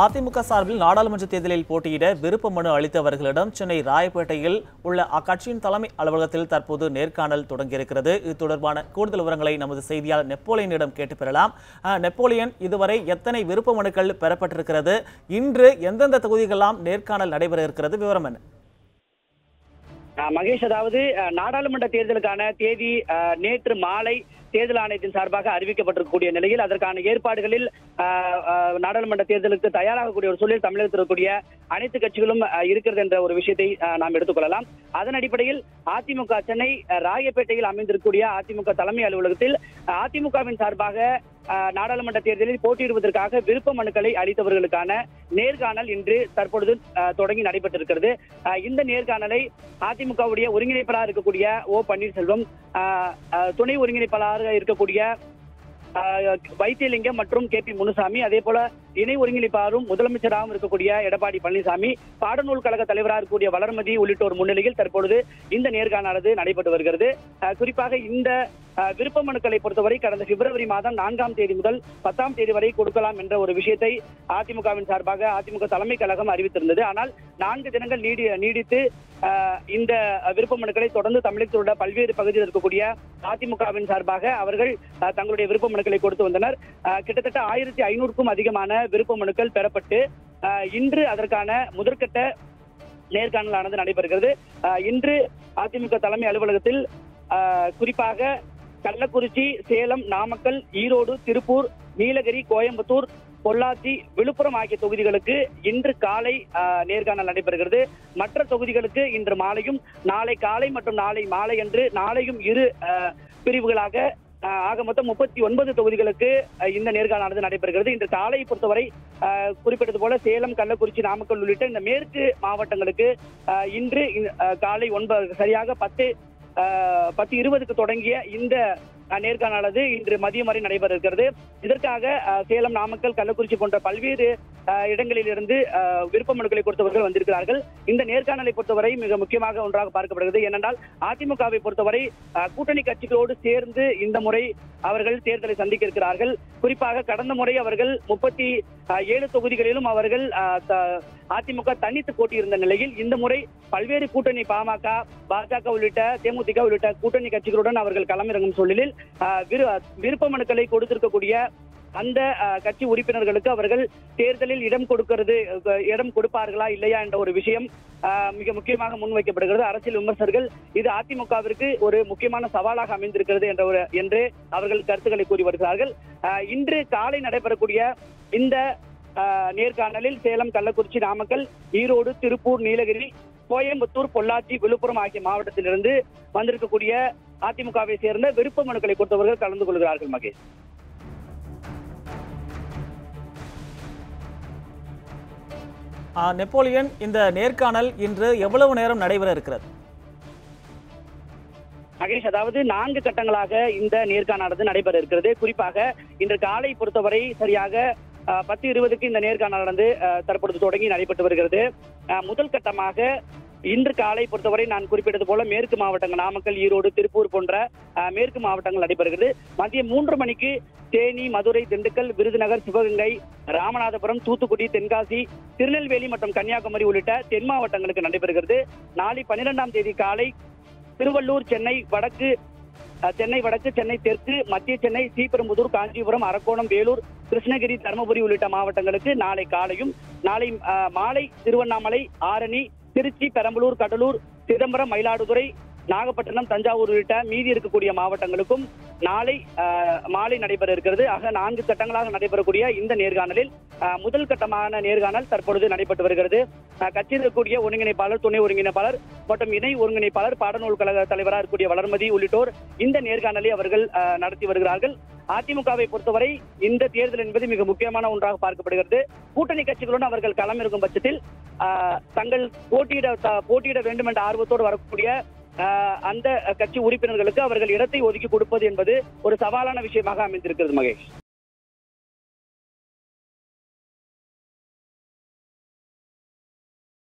அதிமுக சார்பில் நாடாளுமன்ற தேர்தலில் போட்டியிட விருப்ப மனு அளித்தவர்களிடம் சென்னை ராயப்பேட்டையில் உள்ள அக்கட்சியின் தலைமை அலுவலகத்தில் தற்போது நேர்காணல் தொடங்கியிருக்கிறது. இது தொடர்பான கூடுதல் விவரங்களை நமது செய்தியாளர் நெப்போலியனிடம் கேட்டு பெறலாம். நெப்போலியன், இதுவரை எத்தனை விருப்ப மனுக்கள் பெறப்பட்டிருக்கிறது? இன்று எந்தெந்த தொகுதிகளெல்லாம் நேர்காணல் நடைபெற இருக்கிறது? விவரம் என்ன? மகேஷ், அதாவது நாடாளுமன்ற தேர்தலுக்கான தேதி நேற்று மாலை தேர்தல் ஆணையத்தின் சார்பாக அறிவிக்கப்பட்டிருக்கக்கூடிய நிலையில் அதற்கான ஏற்பாடுகளில் நாடாளுமன்ற தேர்தலுக்கு தயாராகக்கூடிய ஒரு சூழலில் தமிழகத்தில் இருக்கக்கூடிய அனைத்து கட்சிகளும் இருக்கிறது என்ற ஒரு விஷயத்தை நாம் எடுத்துக்கொள்ளலாம். அதன் அடிப்படையில் அதிமுக சென்னை ராயப்பேட்டையில் அமைந்திருக்கக்கூடிய அதிமுக தலைமை அலுவலகத்தில் அதிமுகவின் சார்பாக நாடாளுமன்ற தேர்தலில் போட்டியிடுவதற்காக விருப்ப மனுக்களை அளித்தவர்களுக்கான நேர்காணல் இன்று தற்பொழுது தொடங்கி நடைபெற்றிருக்கிறது. இந்த நேர்காணலை அதிமுகவுடைய ஒருங்கிணைப்பாளராக இருக்கக்கூடிய ஓ பன்னீர்செல்வம், துணை ஒருங்கிணைப்பாளராக இருக்கக்கூடிய வைத்தியலிங்கம் மற்றும் கே.பி. முனுசாமி, அதே போல இணை ஒருங்கிணைப்பாளரும் முதலமைச்சராகவும் இருக்கக்கூடிய எடப்பாடி பழனிசாமி, பாடநூல் கழக தலைவராக இருக்கக்கூடிய வளர்மதி உள்ளிட்டோர் முன்னிலையில் தற்பொழுது இந்த நேர்காணலானது நடைபெற்று வருகிறது. குறிப்பாக இந்த விருப்ப மனுக்களை பொறுத்தவரை கடந்த பிப்ரவரி மாதம் 4ஆம் தேதி முதல் 10ஆம் தேதி வரை கொடுக்கலாம் என்ற ஒரு விஷயத்தை அதிமுகவின் சார்பாக அதிமுக தலைமை கழகம் அறிவித்திருந்தது. ஆனால் 4 தினங்கள் நீடித்து இந்த விருப்ப மனுக்களை தொடர்ந்து தமிழகத்தில் உள்ள பல்வேறு பகுதியில் இருக்கக்கூடிய அதிமுகவின் சார்பாக அவர்கள் தங்களுடைய விருப்ப மனுக்களை கொடுத்து வந்தனர். கிட்டத்தட்ட 1500க்கும் அதிகமான விருப்ப மனுக்கள் பெறப்பட்டு இன்று அதற்கான முதற்கட்ட நேர்காணலானது நடைபெறுகிறது. இன்று அதிமுக தலைமை அலுவலகத்தில் குறிப்பாக கள்ளக்குறிச்சி, சேலம், நாமக்கல், ஈரோடு, திருப்பூர், நீலகிரி, கோயம்புத்தூர், பொள்ளாச்சி, விழுப்புரம் ஆகிய தொகுதிகளுக்கு இன்று காலை நேர்காணல் நடைபெறுகிறது. மற்ற தொகுதிகளுக்கு இன்று மாலையும் நாளை காலை மற்றும் நாளை மாலை என்று நாளையும் இரு பிரிவுகளாக ஆக மொத்தம் 39 தொகுதிகளுக்கு இந்த நேர்காணலானது நடைபெறுகிறது. இன்று காலையை பொறுத்தவரை குறிப்பிட்டது போல சேலம், கள்ளக்குறிச்சி, நாமக்கல் உள்ளிட்ட இந்த மேற்கு மாவட்டங்களுக்கு இன்று காலை 9 சரியாக 10:20க்கு தொடங்கிய இந்த நேர்காணலானது இன்று மதியம் வரை நடைபெற இருக்கிறது. இதற்காக சேலம், நாமக்கல், கள்ளக்குறிச்சி போன்ற பல்வேறு இடங்களில் இருந்து விருப்ப மனுக்களை கொடுத்தவர்கள் வந்திருக்கிறார்கள். இந்த நேர்காணலை பொறுத்தவரை மிக முக்கியமாக ஒன்றாக பார்க்கப்படுகிறது. ஏனென்றால் அதிமுகவை பொறுத்தவரை கூட்டணி கட்சிகளோடு சேர்ந்து இந்த முறை அவர்கள் தேர்தலை சந்திக்க இருக்கிறார்கள். குறிப்பாக கடந்த முறை அவர்கள் 37 தொகுதிகளிலும் அவர்கள் அதிமுக தனித்து போட்டியிருந்த நிலையில் இந்த முறை பல்வேறு கூட்டணி பாமக, பாஜக உள்ளிட்ட தேமுதிக உள்ளிட்ட கூட்டணி கட்சிகளுடன் அவர்கள் களமிறங்கும் சூழலில் விருப்ப மனுக்களை கொடுத்திருக்கக்கூடிய அந்த கட்சி உறுப்பினர்களுக்கு அவர்கள் தேர்தலில் இடம் கொடுப்பார்களா இல்லையா என்ற ஒரு விஷயம் மிக முக்கியமாக முன்வைக்கப்படுகிறது. அரசியல் விமர்சகர்கள் இது அதிமுகவிற்கு ஒரு முக்கியமான சவாலாக அமைந்திருக்கிறது என்று அவர்கள் கருத்துக்களை கூறி வருகிறார்கள். இன்று காலை நடைபெறக்கூடிய இந்த நேர்காணலில் சேலம், கள்ளக்குறிச்சி, நாமக்கல், ஈரோடு, திருப்பூர், நீலகிரி, கோயம்புத்தூர், பொள்ளாச்சி, விழுப்புரம் ஆகிய மாவட்டத்திலிருந்து வந்திருக்கக்கூடிய அதிமுகவை சேர்ந்த விருப்ப மனுக்களை கொடுத்தவர்கள் கலந்து கொள்கிறார்கள். மகேஷ், நெப்போலியன், இந்த நேர்காணல் இன்று எவ்வளவு நேரம் நடைபெற இருக்கிறது? மகேஷ், அதாவது 4 கட்டங்களாக இந்த நேர்காணலானது நடைபெற இருக்கிறது. குறிப்பாக இன்று காலை பொறுத்தவரை சரியாக 10:20க்கு இந்த நேர்காணலானது தற்பொழுது தொடங்கி நடைபெற்று வருகிறது. முதல் கட்டமாக இன்று காலை பொறுத்தவரை நான் குறிப்பிட்டது போல மேற்கு மாவட்டங்கள் நாமக்கல், ஈரோடு, திருப்பூர் போன்ற மேற்கு மாவட்டங்கள் நடைபெறுகிறது. மதியம் 3 மணிக்கு தேனி, மதுரை, திண்டுக்கல், விருதுநகர், சிவகங்கை, ராமநாதபுரம், தூத்துக்குடி, தென்காசி, திருநெல்வேலி மற்றும் கன்னியாகுமரி உள்ளிட்ட தென் மாவட்டங்களுக்கு நடைபெறுகிறது. நாளை 12ஆம் தேதி காலை திருவள்ளூர், சென்னை வடக்கு, சென்னை தெற்கு, மத்திய சென்னை, ஸ்ரீபெரும்புதூர், காஞ்சிபுரம், அரக்கோணம், வேலூர், கிருஷ்ணகிரி, தருமபுரி உள்ளிட்ட மாவட்டங்களுக்கு நாளை காலையும், நாளை மாலை திருவண்ணாமலை, ஆரணி, திருச்சி, பெரம்பலூர், கடலூர், சிதம்பரம், மயிலாடுதுறை, நாகப்பட்டினம், தஞ்சாவூர் உள்ளிட்ட மீதி இருக்கக்கூடிய மாவட்டங்களுக்கும் நாளை மாலை நடைபெற இருக்கிறது. ஆக 4 கட்டங்களாக நடைபெறக்கூடிய இந்த நேர்காணலில் முதல் கட்டமான நேர்காணல் தற்பொழுது நடைபெற்று வருகிறது. கட்சியில் இருக்கக்கூடிய ஒருங்கிணைப்பாளர், துணை ஒருங்கிணைப்பாளர் மற்றும் இணை ஒருங்கிணைப்பாளர், பாடநூல் கழக தலைவராக இருக்கக்கூடிய வளர்மதி உள்ளிட்டோர் இந்த நேர்காணலை அவர்கள் நடத்தி வருகிறார்கள். அதிமுகவை பொறுத்தவரை இந்த தேர்தல் என்பது மிக முக்கியமான ஒன்றாக பார்க்கப்படுகிறது. கூட்டணி கட்சிகளுடன் அவர்கள் களமிறங்கும் பட்சத்தில் தங்கள் போட்டியிட வேண்டும் என்ற ஆர்வத்தோடு வரக்கூடிய அந்த கட்சி உறுப்பினர்களுக்கு அவர்கள் இடத்தை ஒதுக்கி கொடுப்பது என்பது ஒரு சவாலான விஷயமாக அமைந்திருக்கிறது. மகேஷ்.